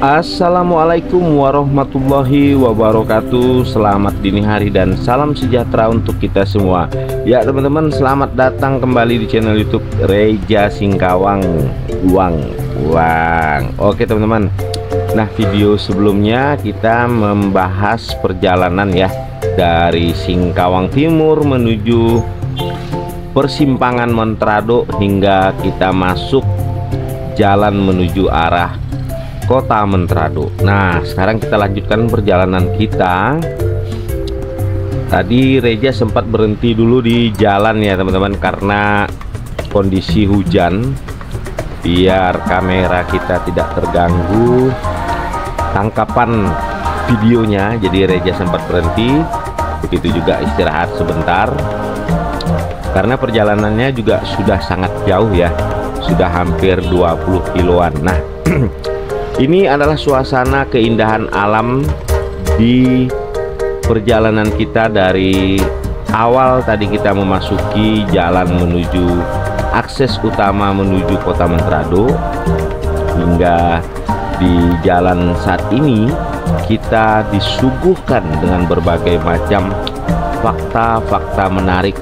Assalamualaikum warahmatullahi wabarakatuh. Selamat dini hari dan salam sejahtera untuk kita semua. Ya teman-teman, selamat datang kembali di channel YouTube Reja Singkawang Uang. Oke teman-teman, nah video sebelumnya kita membahas perjalanan ya dari Singkawang Timur menuju persimpangan Montrado hingga kita masuk jalan menuju arah Kota Montrado. Nah, sekarang kita lanjutkan perjalanan kita. Tadi Reja sempat berhenti dulu di jalan ya teman-teman, karena kondisi hujan. Biar kamera kita tidak terganggu tangkapan videonya, jadi Reja sempat berhenti. Begitu juga istirahat sebentar, karena perjalanannya juga sudah sangat jauh ya, sudah hampir 20 kiloan. Nah ini adalah suasana keindahan alam di perjalanan kita dari awal tadi kita memasuki jalan menuju akses utama menuju Kota Montrado, hingga di jalan saat ini kita disuguhkan dengan berbagai macam fakta-fakta menarik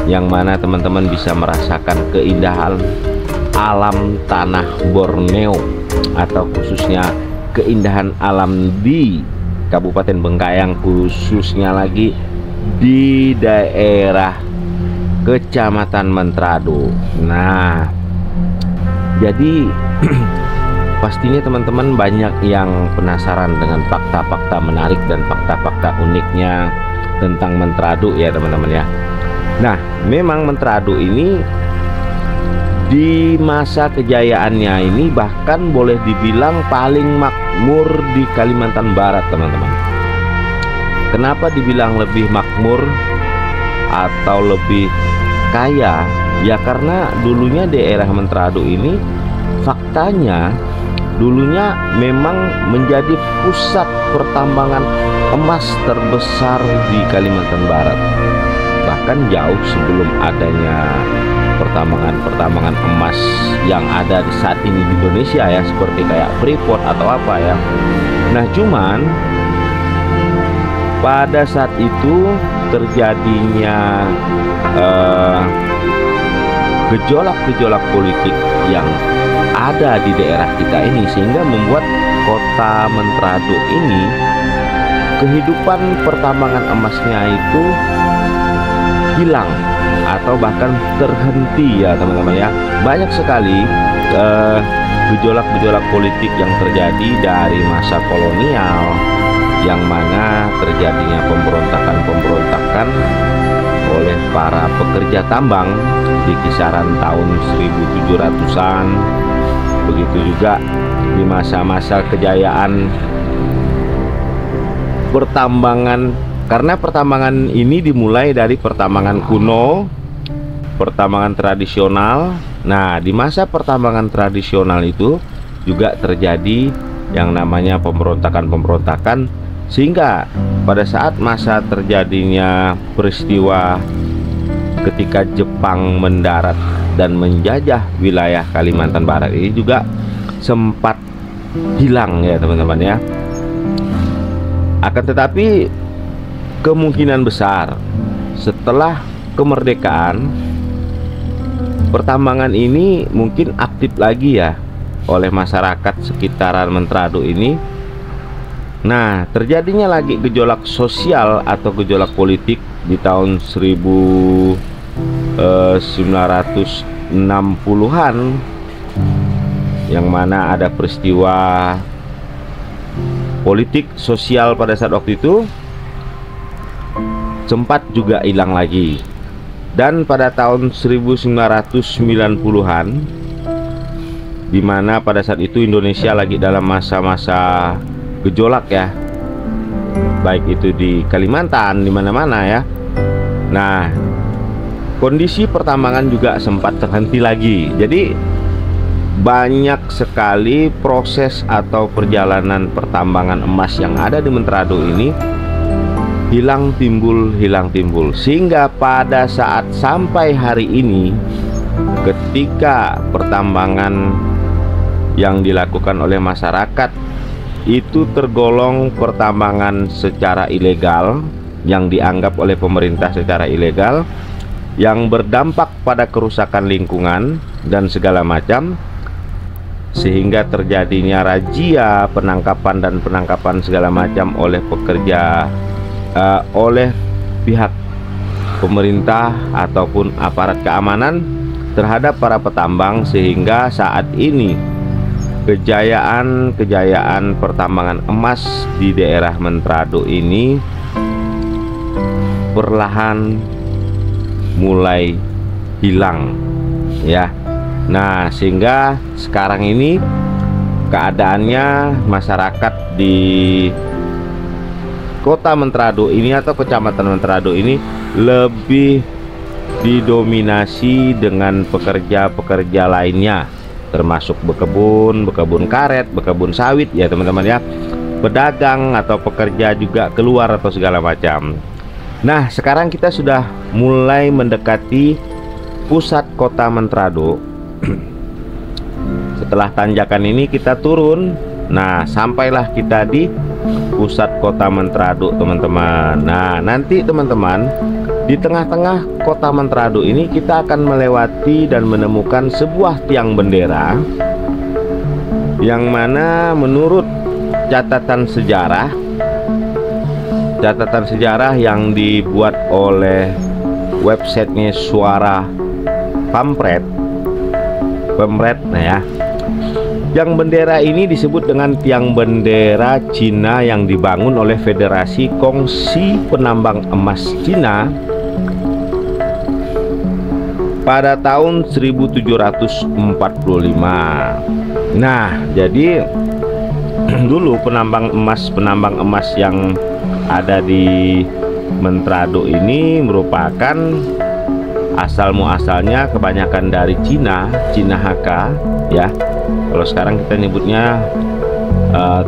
yang mana teman-teman bisa merasakan keindahan alam tanah Borneo, atau khususnya keindahan alam di Kabupaten Bengkayang, khususnya lagi di daerah Kecamatan Montrado. Nah, jadi pastinya teman-teman banyak yang penasaran dengan fakta-fakta menarik dan fakta-fakta uniknya tentang Montrado ya teman-teman ya. Nah, memang Montrado ini di masa kejayaannya ini bahkan boleh dibilang paling makmur di Kalimantan Barat teman-teman. Kenapa dibilang lebih makmur atau lebih kaya? Ya karena dulunya daerah Montrado ini faktanya dulunya memang menjadi pusat pertambangan emas terbesar di Kalimantan Barat. Bahkan jauh sebelum adanya pertambangan emas yang ada di saat ini di Indonesia ya, seperti kayak Freeport atau apa ya. Nah cuman pada saat itu terjadinya gejolak-gejolak politik yang ada di daerah kita ini, sehingga membuat Kota Montrado ini kehidupan pertambangan emasnya itu hilang atau bahkan terhenti ya teman-teman ya. Banyak sekali gejolak-gejolak politik yang terjadi dari masa kolonial, yang mana terjadinya pemberontakan oleh para pekerja tambang di kisaran tahun 1700-an. Begitu juga di masa-masa kejayaan pertambangan, karena pertambangan ini dimulai dari pertambangan kuno, pertambangan tradisional. Nah, di masa pertambangan tradisional itu juga terjadi yang namanya pemberontakan, sehingga pada saat masa terjadinya peristiwa ketika Jepang mendarat dan menjajah wilayah Kalimantan Barat ini juga sempat hilang ya teman-teman ya. Akan tetapi kemungkinan besar setelah kemerdekaan pertambangan ini mungkin aktif lagi ya oleh masyarakat sekitaran Montrado ini. Nah, terjadinya lagi gejolak sosial atau gejolak politik di tahun 1960-an, yang mana ada peristiwa politik sosial pada saat waktu itu sempat juga hilang lagi. Dan pada tahun 1990-an, di mana pada saat itu Indonesia lagi dalam masa-masa gejolak ya, baik itu di Kalimantan, di mana-mana ya. Nah, kondisi pertambangan juga sempat terhenti lagi. Jadi banyak sekali proses atau perjalanan pertambangan emas yang ada di Montrado ini hilang timbul, sehingga pada saat sampai hari ini, ketika pertambangan yang dilakukan oleh masyarakat itu tergolong pertambangan secara ilegal yang dianggap oleh pemerintah secara ilegal, yang berdampak pada kerusakan lingkungan dan segala macam, sehingga terjadinya razia, penangkapan segala macam oleh pekerja, oleh pihak pemerintah ataupun aparat keamanan terhadap para petambang, sehingga saat ini kejayaan pertambangan emas di daerah Mentrado ini perlahan mulai hilang ya. Nah, sehingga sekarang ini keadaannya masyarakat di Kota Mentrado ini atau Kecamatan Mentrado ini lebih didominasi dengan pekerja-pekerja lainnya, termasuk bekebun karet, bekebun sawit ya teman-teman ya, pedagang atau pekerja juga keluar atau segala macam. Nah, sekarang kita sudah mulai mendekati pusat Kota Mentrado. Setelah tanjakan ini kita turun. Nah, sampailah kita di pusat Kota Mentrado teman-teman. Nah, nanti teman-teman, di tengah-tengah Kota Mentrado ini kita akan melewati dan menemukan sebuah tiang bendera, yang mana menurut catatan sejarah yang dibuat oleh websitenya Suara Pamret. Nah ya, tiang bendera ini disebut dengan tiang bendera Cina yang dibangun oleh Federasi Kongsi Penambang Emas Cina pada tahun 1745. Nah, jadi dulu penambang emas yang ada di Mentrado ini merupakan asal-muasalnya kebanyakan dari Cina HK ya. Kalau sekarang kita nyebutnya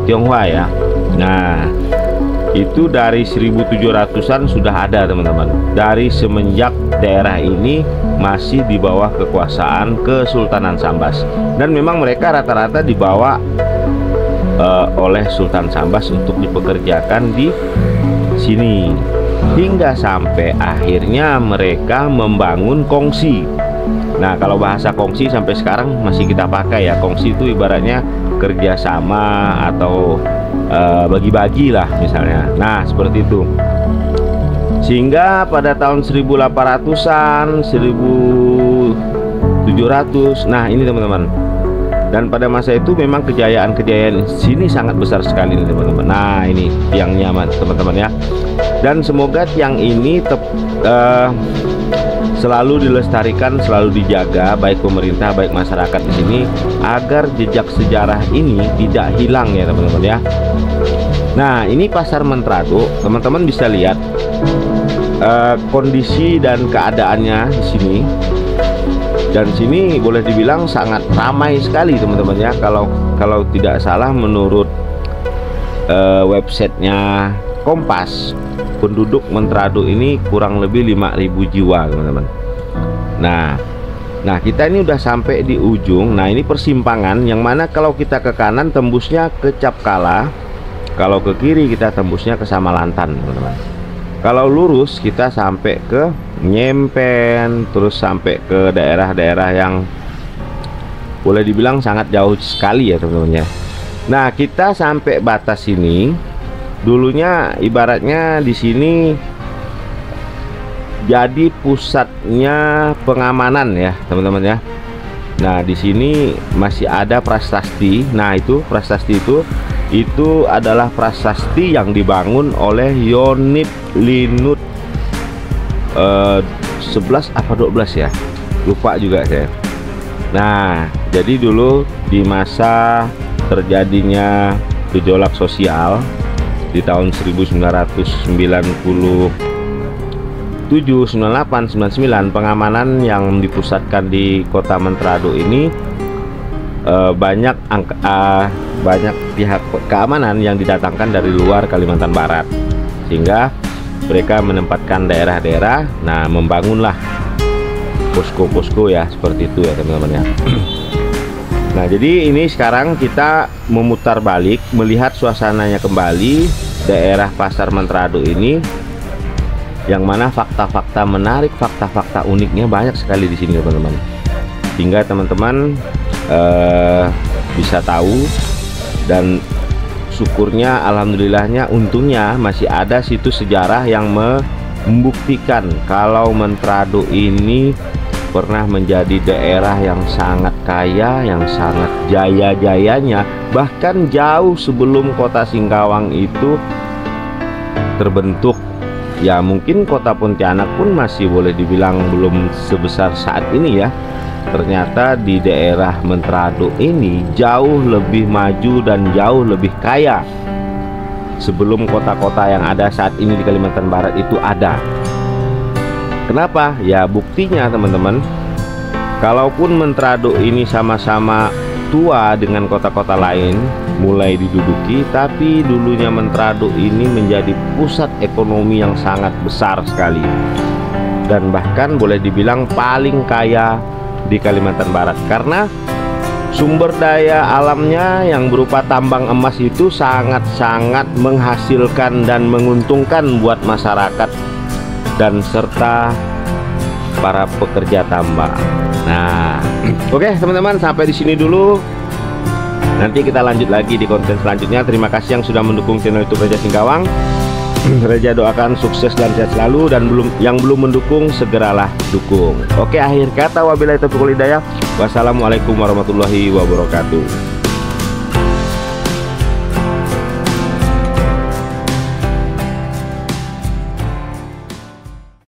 Tionghoa ya. Nah, itu dari 1700-an sudah ada teman-teman, dari semenjak daerah ini masih di bawah kekuasaan Kesultanan Sambas, dan memang mereka rata-rata dibawa oleh Sultan Sambas untuk dipekerjakan di sini, hingga sampai akhirnya mereka membangun kongsi. Nah, kalau bahasa kongsi sampai sekarang masih kita pakai ya. Kongsi itu ibaratnya kerjasama atau bagi-bagi lah misalnya. Nah, seperti itu. Sehingga pada tahun 1800-an, 1700, nah ini teman-teman. Dan pada masa itu memang kejayaan sini sangat besar sekali nih teman-teman. Nah, ini tiangnya teman-teman ya. Dan semoga tiang ini selalu dilestarikan, selalu dijaga, baik pemerintah baik masyarakat di sini, agar jejak sejarah ini tidak hilang ya teman-teman ya. Nah, ini pasar Mentrado, teman-teman bisa lihat kondisi dan keadaannya di sini. Dan sini boleh dibilang sangat ramai sekali teman-teman ya. Kalau tidak salah menurut websitenya Kompas, penduduk Mentrado ini kurang lebih 5.000 jiwa teman-teman. Nah kita ini udah sampai di ujung. Nah, ini persimpangan yang mana kalau kita ke kanan tembusnya ke Capkala, kalau ke kiri kita tembusnya ke Samalantan teman-teman. Kalau lurus kita sampai ke Nyempen, terus sampai ke daerah-daerah yang boleh dibilang sangat jauh sekali ya teman-teman ya. Nah, kita sampai batas ini. Dulunya ibaratnya di sini jadi pusatnya pengamanan ya teman-teman ya. Nah, di sini masih ada prasasti. Nah, itu prasasti itu adalah prasasti yang dibangun oleh Yonip Linut 11 apa 12 ya, lupa juga saya. Nah, jadi dulu di masa terjadinya gejolak sosial di tahun 1997, 98, 99, pengamanan yang dipusatkan di Kota Mentrado ini banyak pihak keamanan yang didatangkan dari luar Kalimantan Barat, sehingga mereka menempatkan daerah-daerah. Nah, membangunlah posko-posko ya, seperti itu ya teman-teman ya. Nah, jadi ini sekarang kita memutar balik, melihat suasananya kembali daerah Pasar Menterado ini, yang mana fakta-fakta menarik, fakta-fakta uniknya banyak sekali di sini teman-teman. Hingga teman-teman bisa tahu, dan syukurnya, alhamdulillahnya, untungnya masih ada situs sejarah yang membuktikan kalau Menterado ini pernah menjadi daerah yang sangat kaya, yang sangat jaya-jayanya, bahkan jauh sebelum kota Singkawang itu terbentuk. Ya mungkin kota Pontianak pun masih boleh dibilang belum sebesar saat ini ya. Ternyata di daerah Menterado ini jauh lebih maju dan jauh lebih kaya sebelum kota-kota yang ada saat ini di Kalimantan Barat itu ada. Kenapa? Ya buktinya teman-teman, kalaupun Menterado ini sama-sama tua dengan kota-kota lain mulai diduduki, tapi dulunya Menterado ini menjadi pusat ekonomi yang sangat besar sekali, dan bahkan boleh dibilang paling kaya di Kalimantan Barat, karena sumber daya alamnya yang berupa tambang emas itu sangat-sangat menghasilkan dan menguntungkan buat masyarakat dan serta para pekerja tambang. Nah, oke teman-teman, sampai di sini dulu. Nanti kita lanjut lagi di konten selanjutnya. Terima kasih yang sudah mendukung channel YouTube Reja Singkawang. Reja doakan sukses dan sehat selalu, dan yang belum mendukung segeralah dukung. Oke, akhir kata wabillahi taufiq wal hidayah. Wassalamualaikum warahmatullahi wabarakatuh.